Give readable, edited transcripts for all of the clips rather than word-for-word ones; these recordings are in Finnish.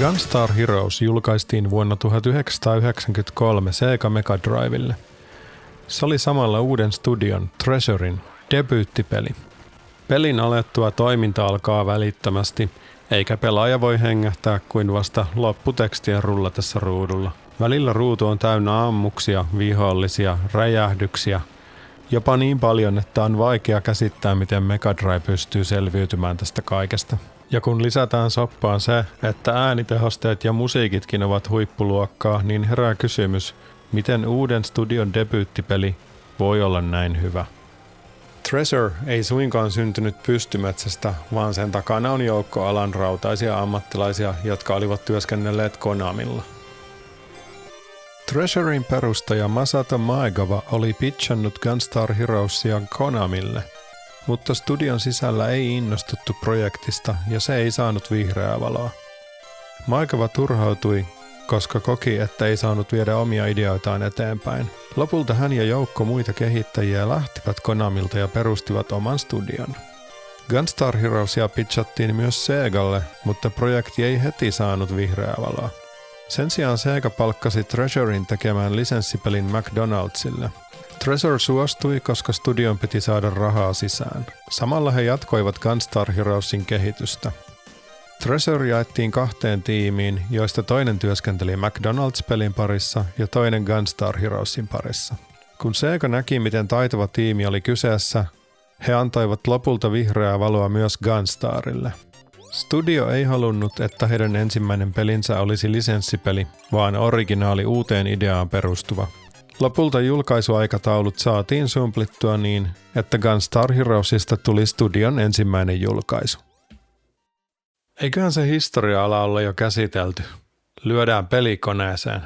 Gunstar Heroes julkaistiin vuonna 1993 Sega Mega Drivelle. Se oli samalla uuden studion Treasuren debyyttipeli. Pelin alettua toiminta alkaa välittömästi, eikä pelaaja voi hengähtää kuin vasta lopputekstien rullatessa ruudulla. Välillä ruutu on täynnä ammuksia, vihollisia, räjähdyksiä, jopa niin paljon, että on vaikea käsittää, miten Mega Drive pystyy selviytymään tästä kaikesta. Ja kun lisätään soppaan se, että äänitehosteet ja musiikitkin ovat huippuluokkaa, niin herää kysymys, miten uuden studion debyyttipeli voi olla näin hyvä. Treasure ei suinkaan syntynyt pystymetsästä, vaan sen takana on joukko alan rautaisia ammattilaisia, jotka olivat työskennelleet Konamilla. Treasuren perustaja Masato Maegawa oli pitchannut Gunstar Heroesia Konamille, mutta studion sisällä ei innostuttu projektista ja se ei saanut vihreää valoa. Maegawa turhautui, koska koki, että ei saanut viedä omia ideoitaan eteenpäin. Lopulta hän ja joukko muita kehittäjiä lähtivät Konamilta ja perustivat oman studion. Gunstar Heroesia pitchattiin myös Segalle, mutta projekti ei heti saanut vihreää valoa. Sen sijaan Sega palkkasi Treasuren tekemään lisenssipelin McDonaldsille. Treasure suostui, koska studion piti saada rahaa sisään. Samalla he jatkoivat Gunstar Heroesin kehitystä. Treasure jaettiin 2 tiimiin, joista toinen työskenteli McDonald's-pelin parissa ja toinen Gunstar Heroesin parissa. Kun Sega näki, miten taitava tiimi oli kyseessä, he antoivat lopulta vihreää valoa myös Gunstarille. Studio ei halunnut, että heidän ensimmäinen pelinsä olisi lisenssipeli, vaan originaali uuteen ideaan perustuva. Lopulta julkaisuaikataulut saatiin sumplittua niin, että Gunstar Heroesista tuli studion ensimmäinen julkaisu. Eiköhän se historia-ala olla jo käsitelty. Lyödään pelikoneeseen.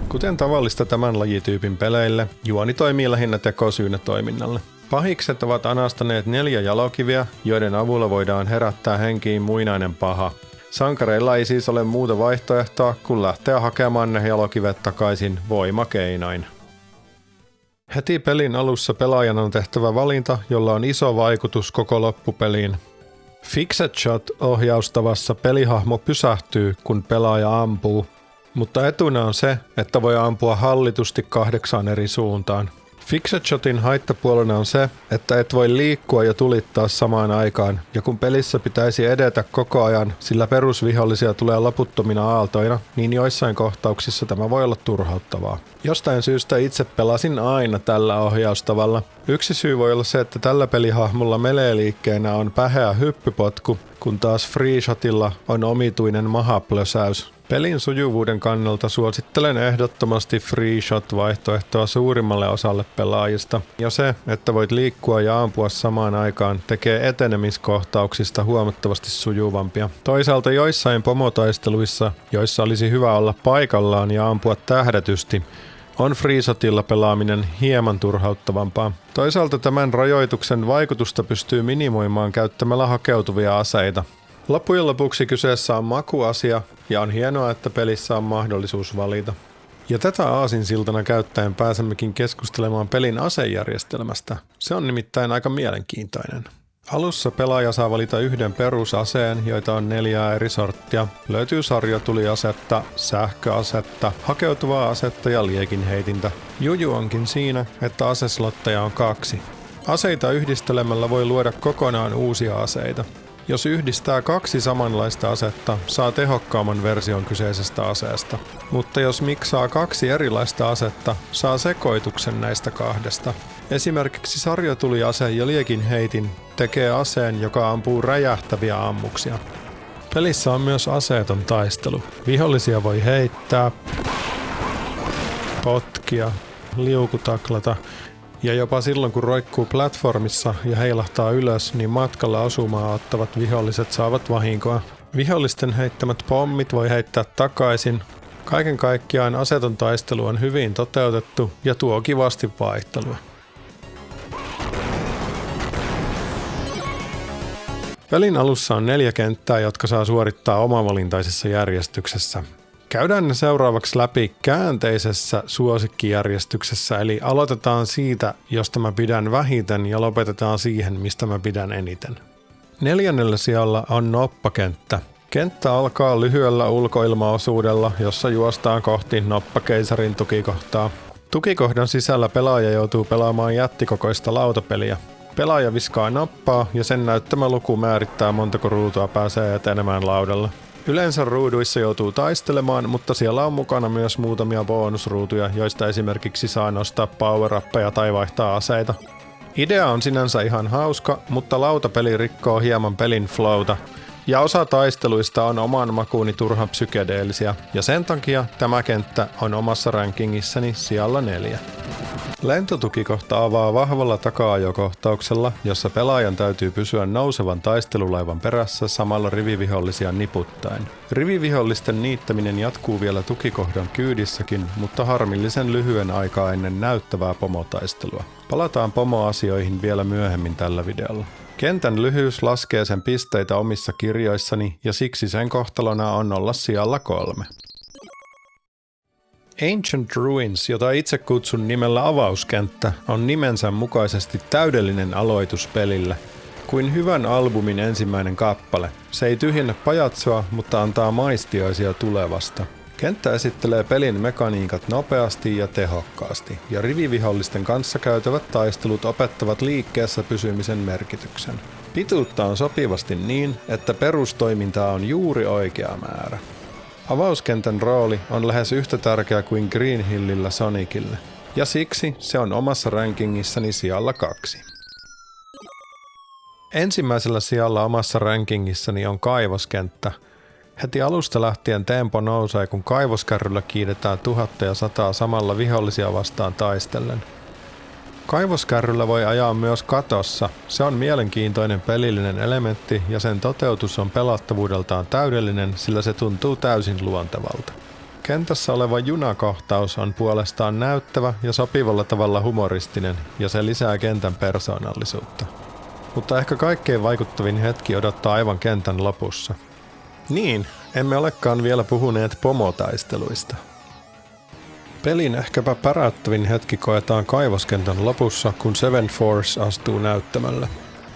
Kuten tavallista tämän lajityypin peleille, juoni toimii lähinnä tekosyynä toiminnalle. Pahikset ovat anastaneet 4 jalokiviä, joiden avulla voidaan herättää henkiin muinainen paha. Sankareilla ei siis ole muuta vaihtoehtoa, kuin lähteä hakemaan ne jalokivet takaisin voimakeinoin. Heti pelin alussa pelaajan on tehtävä valinta, jolla on iso vaikutus koko loppupeliin. Fixed Shot-ohjaustavassa pelihahmo pysähtyy, kun pelaaja ampuu, mutta etuna on se, että voi ampua hallitusti 8 eri suuntaan. Fixed Shotin haittapuolena on se, että et voi liikkua ja tulittaa samaan aikaan, ja kun pelissä pitäisi edetä koko ajan, sillä perusvihollisia tulee loputtomina aaltoina, niin joissain kohtauksissa tämä voi olla turhauttavaa. Jostain syystä itse pelasin aina tällä ohjaustavalla. Yksi syy voi olla se, että tällä pelihahmolla melee-liikkeenä on päheä hyppypotku, kun taas Free Shotilla on omituinen mahaplösäys. Pelin sujuvuuden kannalta suosittelen ehdottomasti Free Shot-vaihtoehtoa suurimmalle osalle pelaajista. Ja se, että voit liikkua ja ampua samaan aikaan, tekee etenemiskohtauksista huomattavasti sujuvampia. Toisaalta joissain pomotaisteluissa, joissa olisi hyvä olla paikallaan ja ampua tähdätysti, on Free Shotilla pelaaminen hieman turhauttavampaa. Toisaalta tämän rajoituksen vaikutusta pystyy minimoimaan käyttämällä hakeutuvia aseita. Loppujen lopuksi kyseessä on makuasia ja on hienoa, että pelissä on mahdollisuus valita. Ja tätä aasinsiltana käyttäen pääsemmekin keskustelemaan pelin asejärjestelmästä. Se on nimittäin aika mielenkiintoinen. Alussa pelaaja saa valita 1 perusaseen, joita on 4 eri sorttia. Löytyy sarjatuliasetta, sähköasetta, hakeutuvaa asetta ja liekinheitintä. Juju onkin siinä, että aseslotteja on 2. Aseita yhdistelemällä voi luoda kokonaan uusia aseita. Jos yhdistää 2 samanlaista asetta, saa tehokkaamman version kyseisestä aseesta. Mutta jos miksaa 2 erilaista asetta, saa sekoituksen näistä 2. Esimerkiksi sarjatuliase ja liekinheitin tekee aseen, joka ampuu räjähtäviä ammuksia. Pelissä on myös aseeton taistelu. Vihollisia voi heittää, potkia, liukutaklata. Ja jopa silloin, kun roikkuu platformissa ja heilahtaa ylös, niin matkalla osumaa ottavat viholliset saavat vahinkoa. Vihollisten heittämät pommit voi heittää takaisin. Kaiken kaikkiaan aseeton taistelu on hyvin toteutettu ja tuo kivasti vaihtelua. Pelin alussa on 4 kenttää, jotka saa suorittaa omavalintaisessa järjestyksessä. Käydään ne seuraavaksi läpi käänteisessä suosikkijärjestyksessä, eli aloitetaan siitä, josta mä pidän vähiten ja lopetetaan siihen, mistä mä pidän eniten. 4. sijalla on noppakenttä. Kenttä alkaa lyhyellä ulkoilmaosuudella, jossa juostaan kohti noppakeisarin tukikohtaa. Tukikohdan sisällä pelaaja joutuu pelaamaan jättikokoista lautapeliä. Pelaaja viskaa nappaa ja sen näyttämä luku määrittää montako ruutua pääsee etenemään laudalla. Yleensä ruuduissa joutuu taistelemaan, mutta siellä on mukana myös muutamia bonusruutuja, joista esimerkiksi saa nostaa power-appeja tai vaihtaa aseita. Idea on sinänsä ihan hauska, mutta lautapeli rikkoo hieman pelin flowta. Ja osa taisteluista on oman makuuni turhan psykedeellisiä, ja sen takia tämä kenttä on omassa rankingissani sijalla 4. Lentotukikohta avaa vahvalla taka-ajokohtauksella, jossa pelaajan täytyy pysyä nousevan taistelulaivan perässä samalla rivivihollisia niputtaen. Rivivihollisten niittäminen jatkuu vielä tukikohdan kyydissäkin, mutta harmillisen lyhyen aikaa ennen näyttävää pomotaistelua. Palataan pomoasioihin vielä myöhemmin tällä videolla. Kentän lyhyys laskee sen pisteitä omissa kirjoissani ja siksi sen kohtalona on olla sijalla 3. Ancient Ruins, jota itse kutsun nimellä avauskenttä, on nimensä mukaisesti täydellinen aloitus pelille. Kuin hyvän albumin ensimmäinen kappale. Se ei tyhjennä pajatsoa, mutta antaa maistioisia tulevasta. Kenttä esittelee pelin mekaniikat nopeasti ja tehokkaasti, ja rivivihollisten kanssa käytävät taistelut opettavat liikkeessä pysymisen merkityksen. Pituutta on sopivasti niin, että perustoimintaa on juuri oikea määrä. Avauskentän rooli on lähes yhtä tärkeä kuin Green Hillillä Sonicille, ja siksi se on omassa rankingissani sijalla 2. Ensimmäisellä sijalla omassa rankingissani on kaivoskenttä. Heti alusta lähtien tempo nousee, kun kaivoskärryllä kiidetään 1000 ja 100 samalla vihollisia vastaan taistellen. Kaivoskärryllä voi ajaa myös katossa. Se on mielenkiintoinen pelillinen elementti ja sen toteutus on pelattavuudeltaan täydellinen, sillä se tuntuu täysin luontevalta. Kentässä oleva junakohtaus on puolestaan näyttävä ja sopivalla tavalla humoristinen ja se lisää kentän persoonallisuutta. Mutta ehkä kaikkein vaikuttavin hetki odottaa aivan kentän lopussa. Niin, emme olekaan vielä puhuneet pomotaisteluista. Pelin ehkäpä päräyttävin hetki koetaan kaivoskentän lopussa, kun Seven Force astuu näyttämölle.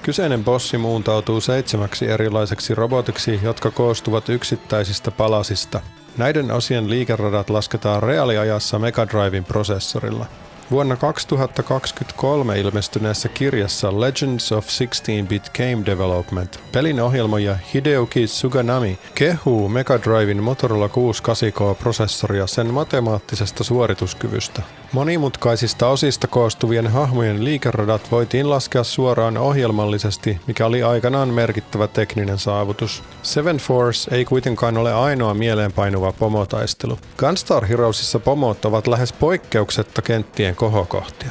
Kyseinen bossi muuntautuu 7 erilaiseksi robotiksi, jotka koostuvat yksittäisistä palasista. Näiden osien liikeradat lasketaan reaaliajassa Mega Driven prosessorilla. Vuonna 2023 ilmestyneessä kirjassa Legends of 16-bit Game Development pelin ohjelmoija Hideyuki Suganami kehuu Mega Driven Motorola 680-prosessoria sen matemaattisesta suorituskyvystä. Monimutkaisista osista koostuvien hahmojen liikeradat voitiin laskea suoraan ohjelmallisesti, mikä oli aikanaan merkittävä tekninen saavutus. Seven Force ei kuitenkaan ole ainoa mieleenpainuva pomotaistelu. Gunstar Heroesissa pomot ovat lähes poikkeuksetta kenttien kohokohtia.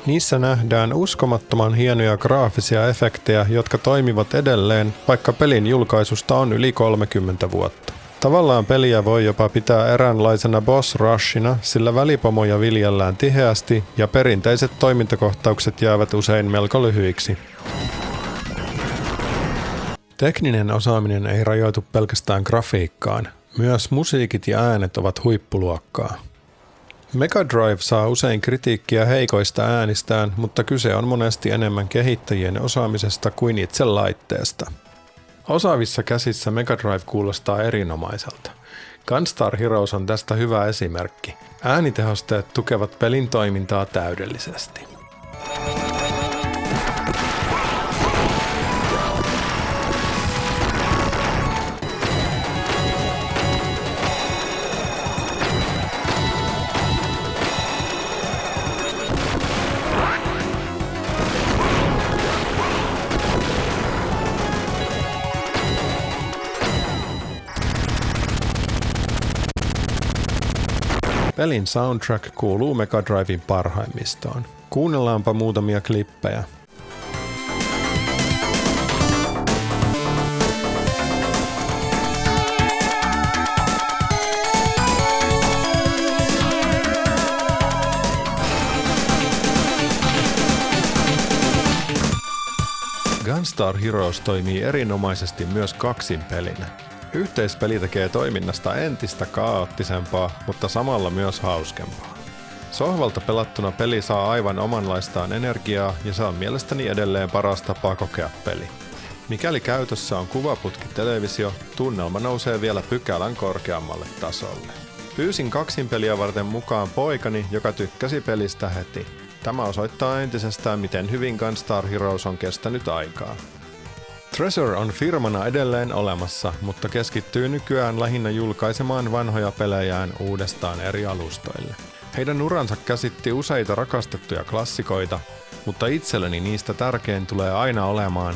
Niissä nähdään uskomattoman hienoja graafisia efektejä, jotka toimivat edelleen, vaikka pelin julkaisusta on yli 30 vuotta. Tavallaan peliä voi jopa pitää eräänlaisena boss rushina, sillä välipomoja viljellään tiheästi ja perinteiset toimintakohtaukset jäävät usein melko lyhyiksi. Tekninen osaaminen ei rajoitu pelkästään grafiikkaan. Myös musiikit ja äänet ovat huippuluokkaa. Mega Drive saa usein kritiikkiä heikoista äänistään, mutta kyse on monesti enemmän kehittäjien osaamisesta kuin itse laitteesta. Osaavissa käsissä Mega Drive kuulostaa erinomaiselta. Gunstar Heroes on tästä hyvä esimerkki. Äänitehosteet tukevat pelin toimintaa täydellisesti. Pelin soundtrack kuuluu Mega Driven parhaimmistoon. Kuunnellaanpa muutamia klippejä. Gunstar Heroes toimii erinomaisesti myös kaksinpelinä. Yhteispeli tekee toiminnasta entistä kaoottisempaa, mutta samalla myös hauskempaa. Sohvalta pelattuna peli saa aivan omanlaistaan energiaa ja se on mielestäni edelleen paras tapa kokea peli. Mikäli käytössä on kuvaputkitelevisio, tunnelma nousee vielä pykälän korkeammalle tasolle. Pyysin kaksinpeliä varten mukaan poikani, joka tykkäsi pelistä heti. Tämä osoittaa entisestään, miten hyvin Gunstar Heroes on kestänyt aikaa. Treasure on firmana edelleen olemassa, mutta keskittyy nykyään lähinnä julkaisemaan vanhoja pelejään uudestaan eri alustoille. Heidän uransa käsitti useita rakastettuja klassikoita, mutta itselleni niistä tärkein tulee aina olemaan